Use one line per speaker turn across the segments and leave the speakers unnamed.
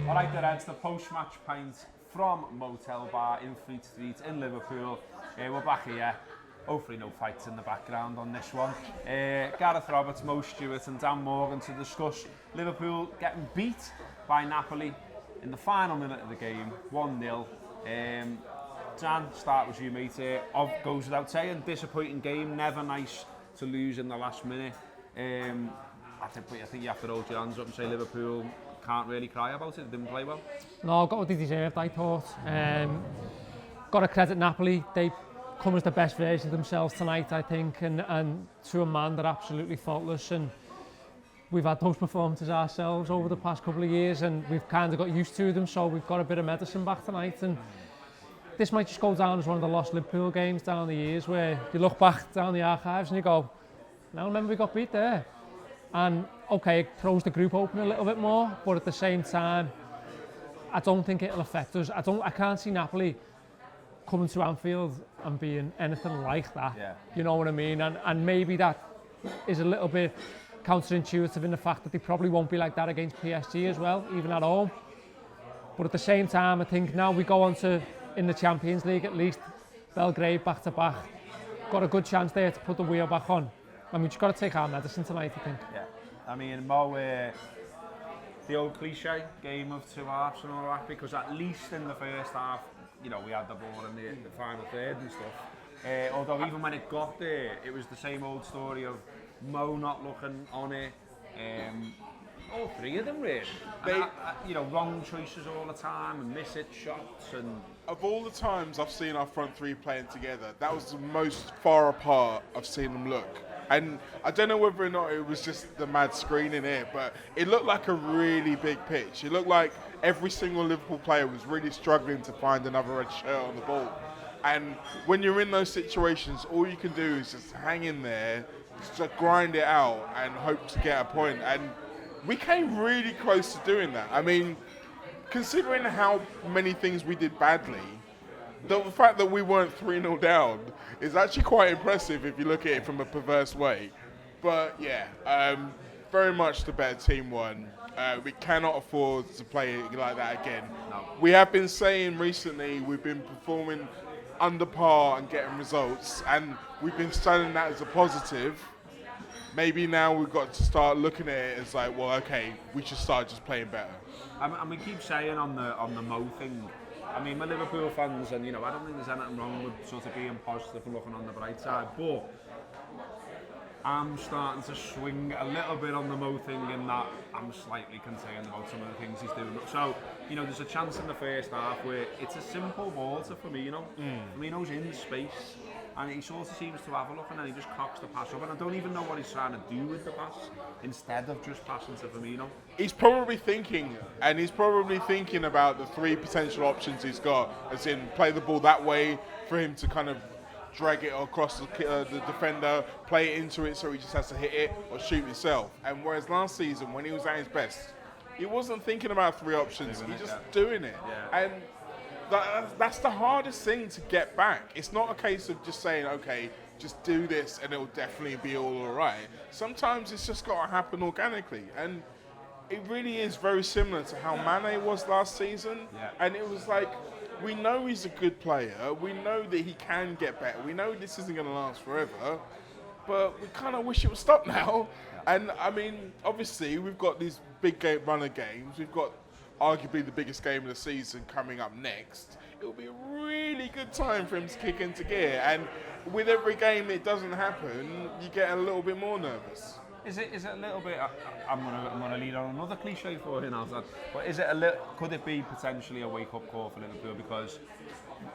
Alright, it's the post-match pint from Motel Bar in Fleet Street in Liverpool. We're back here. Hopefully no fights in the background on this one. Gareth Roberts, Mo Stewart and Dan Morgan to discuss Liverpool getting beat by Napoli in the final minute of the game, 1-0. Dan, start with you, mate. Goes without saying, disappointing game, never nice to lose in the last minute. I think you have to hold your hands up and say Liverpool can't really cry about it. They didn't play well.
No, got what they deserved, I thought. Got to credit Napoli. They come as the best version of themselves tonight, I think, and to a man, they're absolutely faultless. And we've had those performances ourselves over the past couple of years, and we've kind of got used to them. So we've got a bit of medicine back tonight, and this might just go down as one of the lost Liverpool games down the years, where you look back down the archives and you go, "Now remember we got beat there." And okay, it throws the group open a little bit more, but at the same time, I don't think it'll affect us. I can't see Napoli coming to Anfield and being anything like that.
Yeah.
You know what I mean? And maybe that is a little bit counterintuitive in the fact that they probably won't be like that against PSG as well, even at home. But at the same time, I think now we go on to, in the Champions League at least, Belgrade back to back. Got a good chance there to put the wheel back on. And we just got to take our medicine tonight, I think.
Yeah, I mean, Mo, the old cliche, game of two halves and all that, because at least in the first half, you know, we had the ball in the final third and stuff. Although even when it got there, it was the same old story of Mo not looking on it. All three of them really. You know, wrong choices all the time and miss it shots. And
of all the times I've seen our front three playing together, that was the most far apart I've seen them look. And I don't know whether or not it was just the mad screen in it, but it looked like a really big pitch. It looked like every single Liverpool player was really struggling to find another red shirt on the ball. And when you're in those situations, all you can do is just hang in there, just grind it out and hope to get a point. And we came really close to doing that. I mean, considering how many things we did badly, the fact that we weren't 3-0 down is actually quite impressive if you look at it from a perverse way. But yeah, very much the better team won. We cannot afford to play it like that again.
No.
We have been saying recently we've been performing under par and getting results, and we've been studying that as a positive. Maybe now we've got to start looking at it as like, well, okay, we should start just playing better.
And we keep saying on the Mo thing, I mean, we're Liverpool fans, and you know, I don't think there's anything wrong with sort of being positive and looking on the bright side, but I'm starting to swing a little bit on the Mo thing in that I'm slightly concerned about some of the things he's doing. So, you know, there's a chance in the first half where it's a simple ball to Firmino. Firmino's in space, and he sort of seems to have a look, and then he just cocks the pass up, and I don't even know what he's trying to do with the pass instead of just passing to Firmino.
He's probably thinking about the three potential options he's got, as in play the ball that way for him to kind of drag it across the defender, play it into it so he just has to hit it, or shoot himself. And whereas last season, when he was at his best, he wasn't thinking about three options, he's just doing it.
Yeah.
And that's the hardest thing to get back. It's not a case of just saying, okay, just do this and it'll definitely be all right. Sometimes it's just got to happen organically. And it really is very similar to how Mane was last season.
Yeah.
And it was like, we know he's a good player. We know that he can get better. We know this isn't going to last forever. But we kind of wish it would stop now. And, I mean, obviously, we've got these big run of games. We've got arguably the biggest game of the season coming up next. It'll be a really good time for him to kick into gear. And with every game it doesn't happen, you get a little bit more nervous.
Is it a little bit? I'm gonna lead on another cliche for you now, but is it could it be potentially a wake-up call for Liverpool? Because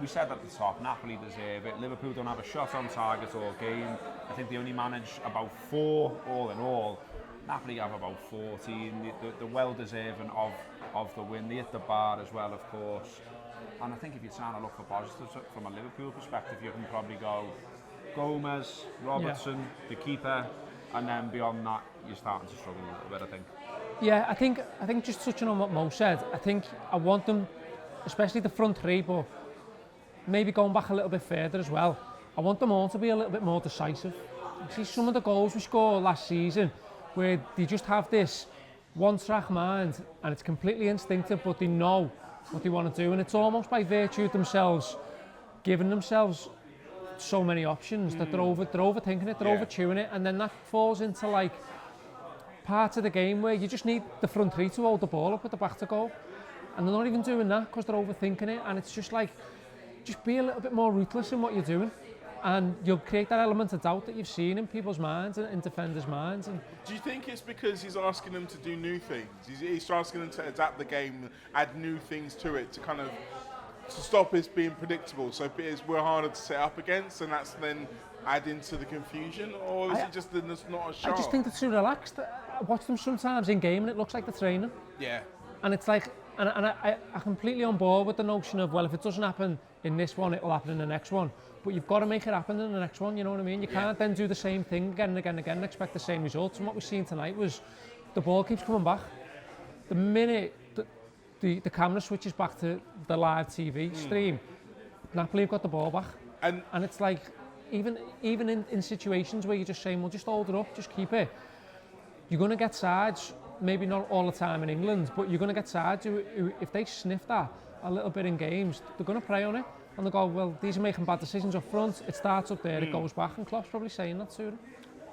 we said at the top, Napoli deserve it. Liverpool don't have a shot on target all game. I think they only manage about 4 all in all. Napoli have about 14. They're well deserving of the win. They hit the bar as well, of course. And I think if you're trying to look for positives from a Liverpool perspective, you can probably go Gomez, Robertson, the keeper. And then beyond that, you're starting to struggle a little bit, I think.
Yeah, I think just touching on what Mo said, I want them, especially the front three, but maybe going back a little bit further as well, I want them all to be a little bit more decisive. You see some of the goals we scored last season, where they just have this one-track mind, and it's completely instinctive, but they know what they want to do, and it's almost by virtue of themselves giving themselves so many options that they're overthinking it, they're overchewing it, and then that falls into like parts of the game where you just need the front three to hold the ball up at the back to goal, and they're not even doing that because they're overthinking it, and it's just like, just be a little bit more ruthless in what you're doing, and you'll create that element of doubt that you've seen in people's minds and in defenders' minds. And
do you think it's because he's asking them to do new things? He's asking them to adapt the game, add new things to it to kind of to stop it being predictable, so we're harder to set up against, and that's then adding to the confusion, or is it just that it's not as sharp?
I just think they're too relaxed. I watch them sometimes in game and it looks like they're training.
Yeah.
And it's like, and I'm completely on board with the notion of, well, if it doesn't happen in this one, it'll happen in the next one. But you've got to make it happen in the next one, you know what I mean? You can't then do the same thing again and again and again and expect the same results. And what we've seen tonight was the ball keeps coming back. The minute the camera switches back to the live TV stream, Napoli have got the ball back. And it's like, even in situations where you're just saying, well, just hold it up, just keep it, you're going to get sides, maybe not all the time in England, but you're going to get sides who, if they sniff that a little bit in games, they're going to prey on it. And they go, well, these are making bad decisions up front, it starts up there, it goes back, and Klopp's probably saying that to them.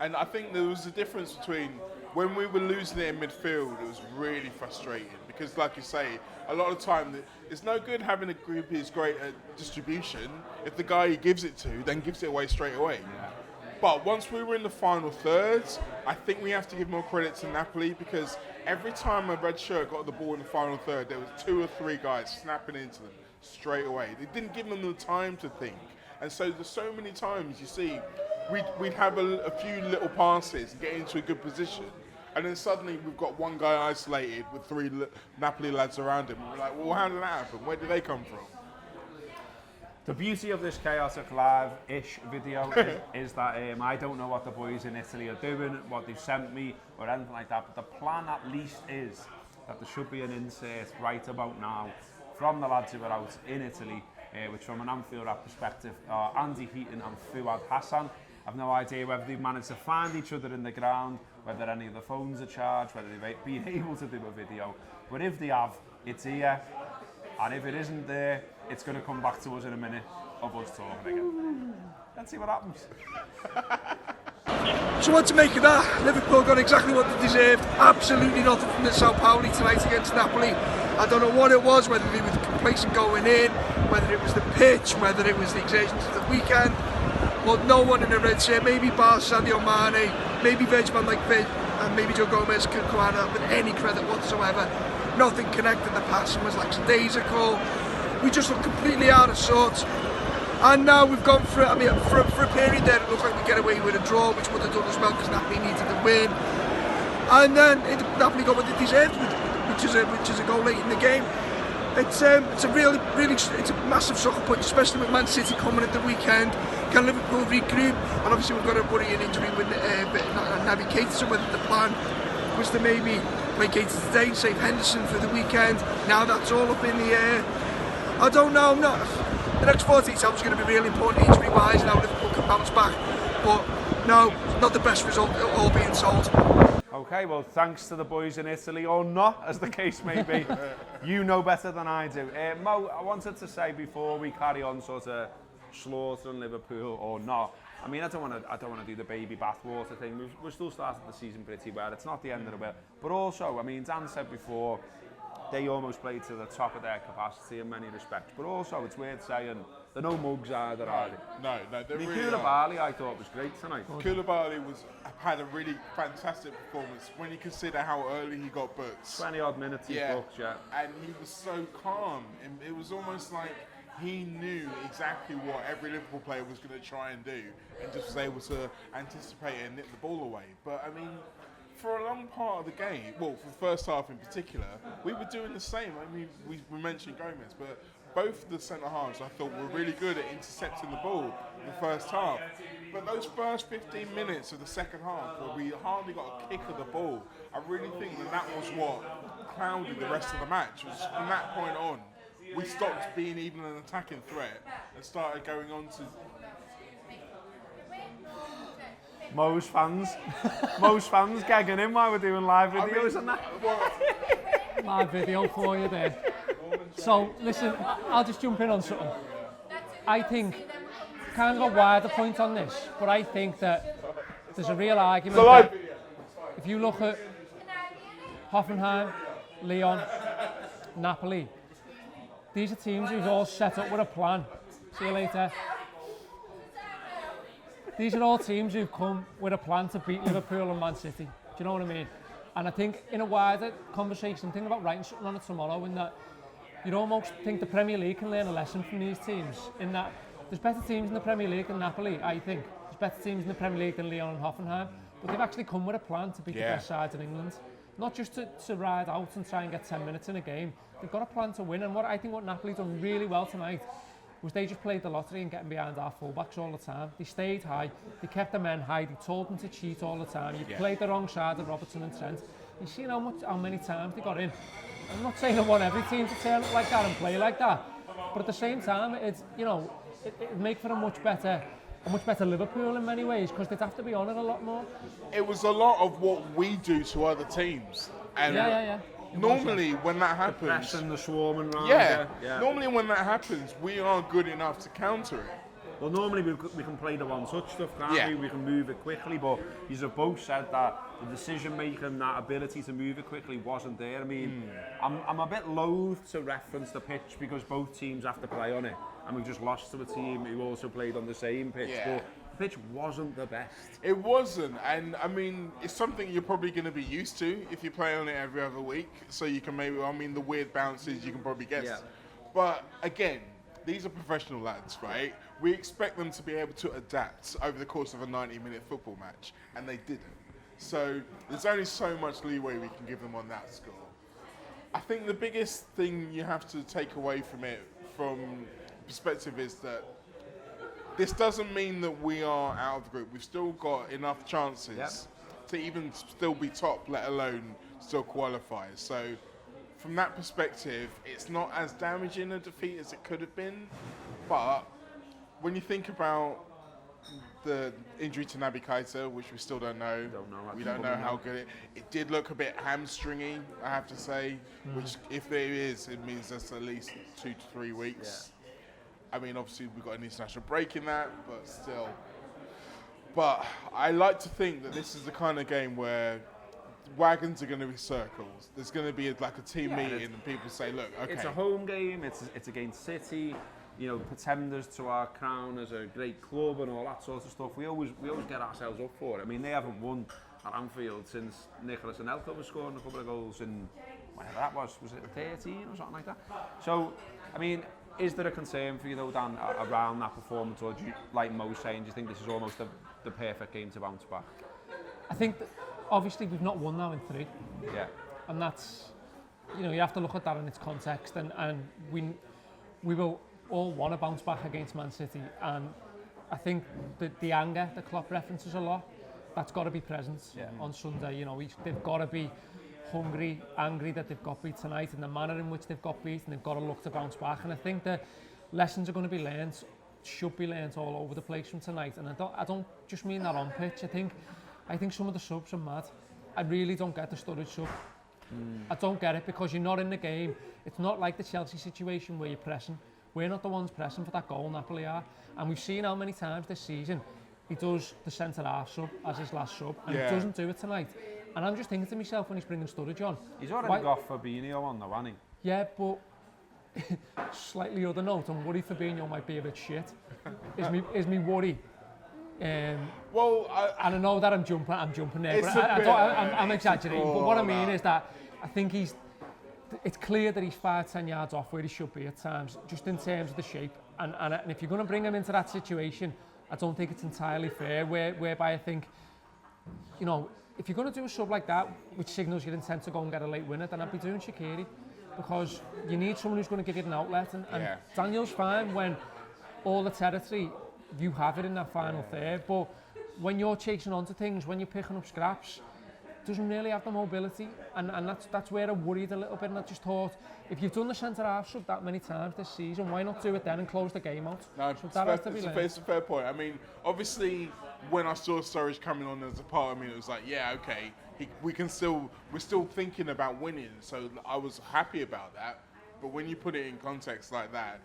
And I think there was a difference between when we were losing it in midfield, it was really frustrating because, like you say, a lot of the time it's no good having a group who's great at distribution if the guy he gives it to then gives it away straight away. Yeah. But once we were in the final thirds, I think we have to give more credit to Napoli because every time a red shirt got the ball in the final third, there was 2 or 3 guys snapping into them straight away. They didn't give them the time to think. And so there's so many times you see we'd have a few little passes and get into a good position, and then suddenly we've got one guy isolated with 3 Napoli lads around him. We're like, well, how did that happen? Where did they come from?
The beauty of this chaotic live-ish video is that I don't know what the boys in Italy are doing, what they've sent me, or anything like that, but the plan at least is that there should be an insert right about now from the lads who are out in Italy, which from an Anfield Wrap perspective are Andy Heaton and Fuad Hassan. I've no idea whether they've managed to find each other in the ground, whether any of the phones are charged, whether they've been able to do a video. But if they have, it's here. And if it isn't there, it's going to come back to us in a minute of us talking again. Let's see what happens.
So what to make of that? Liverpool got exactly what they deserved. Absolutely nothing from the Sao Paulo tonight against Napoli. I don't know what it was, whether they were complacent going in, whether it was the pitch, whether it was the exertions of the weekend. But no one in the red shirt, maybe Bar Sadio Mane, maybe Vegman like Veg, and maybe Joe Gomez could come out of that with any credit whatsoever. Nothing connected, the passing was like daisical. We just looked completely out of sorts. And now we've gone for it. I mean, for a period there, it looked like we get away with a draw, which would have done as well because Napoli needed the win. And then Napoli got what they deserved, which is a goal late in the game. It's a really it's a massive sucker punch, especially with Man City coming at the weekend. Can Liverpool regroup? And obviously we've got to worry an injury with Naby Keita, so whether the plan was to maybe play Keita today, save Henderson for the weekend. Now that's all up in the air. I don't know. The next 48 hours is going to be really important injury-wise, and how Liverpool can bounce back. But no, not the best result, all being told.
Okay, well, thanks to the boys in Italy, or not, as the case may be. You know better than I do. Mo, I wanted to say before we carry on sort of slaughtering Liverpool or not, I mean, I don't want to do the baby bathwater thing. We've still started the season pretty well. It's not the end of the world. But also, I mean, Dan said before, they almost played to the top of their capacity in many respects. But also, it's worth saying, they're no mugs either, are they?
No, they really
Koulibaly, I thought, was great tonight.
Koulibaly had a really fantastic performance when you consider how early he got booked.
20 odd minutes he booked, yeah.
And he was so calm. And it was almost like he knew exactly what every Liverpool player was going to try and do, and just was able to anticipate and nip the ball away. But I mean, for a long part of the game, well, for the first half in particular, we were doing the same. I mean, we mentioned Gomez, but both the centre halves I thought were really good at intercepting the ball in the first half. But those first 15 minutes of the second half, where we hardly got a kick of the ball, I really think that was what clouded the rest of the match. It was from that point on, we stopped being even an attacking threat and started going on to...
Most fans gagging in while we're doing live videos and that.
Live video for you there. So, listen, I'll just jump in on something. I think, kind of a wider point on this, but I think that there's a real argument that if you look at Hoffenheim, Lyon, Napoli, these are teams who've all set up with a plan. See you later. These are all teams who've come with a plan to beat Liverpool and Man City. Do you know what I mean? And I think in a wider conversation, thinking about writing something on it tomorrow, in that you'd almost think the Premier League can learn a lesson from these teams, in that there's better teams in the Premier League than Napoli, I think. There's better teams in the Premier League than Lyon and Hoffenheim, but they've actually come with a plan to beat the best sides in England. Not just to ride out and try and get 10 minutes in a game. They've got a plan to win, and what Napoli done really well tonight was they just played the lottery and getting behind our fullbacks all the time. They stayed high, they kept the men high, they told them to cheat all the time. You played the wrong side of Robertson and Trent. You've seen how many times they got in. I'm not saying I want every team to turn up like that and play like that, but at the same time, it make for a much better Liverpool in many ways, because they'd have to be on it a lot more.
It was a lot of what we do to other teams. And
yeah.
Normally, when that happens,
the press and the swarming round.
Normally when that happens, we are good enough to counter it.
Well, normally we can play the one-touch stuff, can't we? We can move it quickly, but you've both said that the decision-making, that ability to move it quickly wasn't there. I mean, I'm a bit loath to reference the pitch because both teams have to play on it, and we've just lost to a team who also played on the same pitch, but the pitch wasn't the best.
It wasn't, and I mean, it's something you're probably going to be used to if you play on it every other week, so you can the weird bounces you can probably guess. Yeah. But again, these are professional lads, right? We expect them to be able to adapt over the course of a 90-minute football match, and they didn't. So there's only so much leeway we can give them on that score. I think the biggest thing you have to take away from it, from perspective, is that this doesn't mean that we are out of the group. We've still got enough chances to even still be top, let alone still qualify. So from that perspective, it's not as damaging a defeat as it could have been, but when you think about the injury to Naby Keita, which we still don't know, we don't know how good it did look a bit hamstringy, I have to say, which if there is, it means that's at least 2 to 3 weeks. I mean, obviously we've got an international break in that, but still. But I like to think that this is the kind of game where wagons are going to be circles. There's going to be like a team meeting and people say, look, okay.
It's a home game, it's against City, pretenders to our crown as a great club and all that sort of stuff. We always get ourselves up for it. I mean, they haven't won at Anfield since Nicholas Anelka was scoring a couple of goals in, whenever that was it 13 or something like that? So, I mean, is there a concern for you though, Dan, around that performance, or do you, like Mo's saying, do you think this is almost the perfect game to bounce back?
I think that obviously we've not won now in 3.
Yeah.
And that's, you have to look at that in its context, and we will all want to bounce back against Man City, and I think the anger that Klopp references a lot, that's got to be present on Sunday. They've got to be hungry, angry that they've got beat tonight, and the manner in which they've got beat, and they've got to look to bounce back. And I think the lessons are going to be learned, should be learned all over the place from tonight. And I don't just mean that on pitch. I think some of the subs are mad. I really don't get the Sturridge sub. I don't get it, because you're not in the game. It's not like the Chelsea situation where you're pressing. We're not the ones pressing for that goal, Napoli are. And we've seen how many times this season he does the centre-half sub as his last sub, and he doesn't do it tonight. And I'm just thinking to myself when he's bringing Sturridge on.
He's already got Fabinho on though, hasn't he?
Yeah, but slightly other note, I'm worried Fabinho might be a bit shit. Is me worry. And I know that I'm jumping there, but I'm exaggerating. But what I mean is that I think it's clear that he's 5-10 yards off where he should be at times, just in terms of the shape. And if you're going to bring him into that situation, I don't think it's entirely fair, whereby I think, if you're going to do a sub like that, which signals your intent to go and get a late winner, then I'd be doing Shaqiri, because you need someone who's going to give you an outlet. And Daniel's fine when all the territory, you have it in that final third, but when you're chasing onto things, when you're picking up scraps, doesn't really have the mobility, and that's where I worried a little bit, and I just thought, if you've done the centre-half sub that many times this season, why not do it then and close the game out?
No,
So that has to be
it's a fair point. I mean, obviously, when I saw Sturridge coming on as a part of me, it was like, yeah, okay, we're still thinking about winning, so I was happy about that. But when you put it in context like that,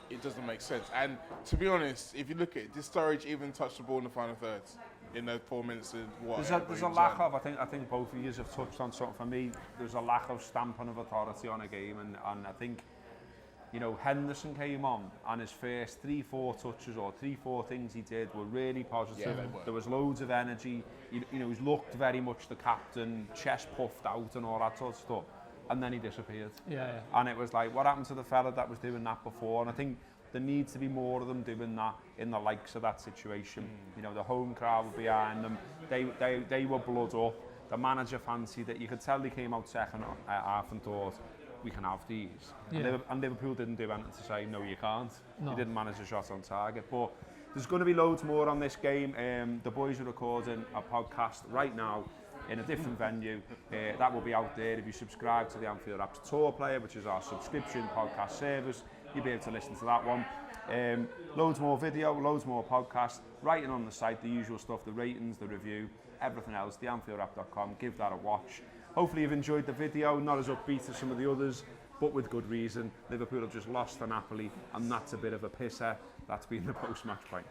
it doesn't make sense. And to be honest, if you look at it, did Sturridge even touch the ball in the final thirds? In the 4 minutes and what?
There's a lack of, I think both of you have touched on something. For me, there's a lack of stamping of authority on a game, and I think, you know, Henderson came on and his first 3-4 touches or 3-4 things he did were really positive.
Yeah, they were.
There was loads of energy. You know, he looked very much the captain, chest puffed out and all that sort of stuff. And then he disappeared.
Yeah.
And it was like, what happened to the fella that was doing that before? And I think there needs to be more of them doing that in the likes of that situation. You know, the home crowd were behind them. They were blood up. The manager fancied it. You could tell they came out second half and thought, we can have these.
Yeah.
And Liverpool didn't do anything to say, no, you can't.
No.
You didn't manage a shot on target. But there's going to be loads more on this game. The boys are recording a podcast right now in a different venue. That will be out there if you subscribe to the Anfield Wrap Tour Player, which is our subscription podcast service. You'll be able to listen to that one. Loads more video, loads more podcasts, writing on the site, the usual stuff, the ratings, the review, everything else, theanfieldwrap.com. Give that a watch. Hopefully you've enjoyed the video, not as upbeat as some of the others, but with good reason. Liverpool have just lost to Napoli, and that's a bit of a pisser. That's been the post-match pint.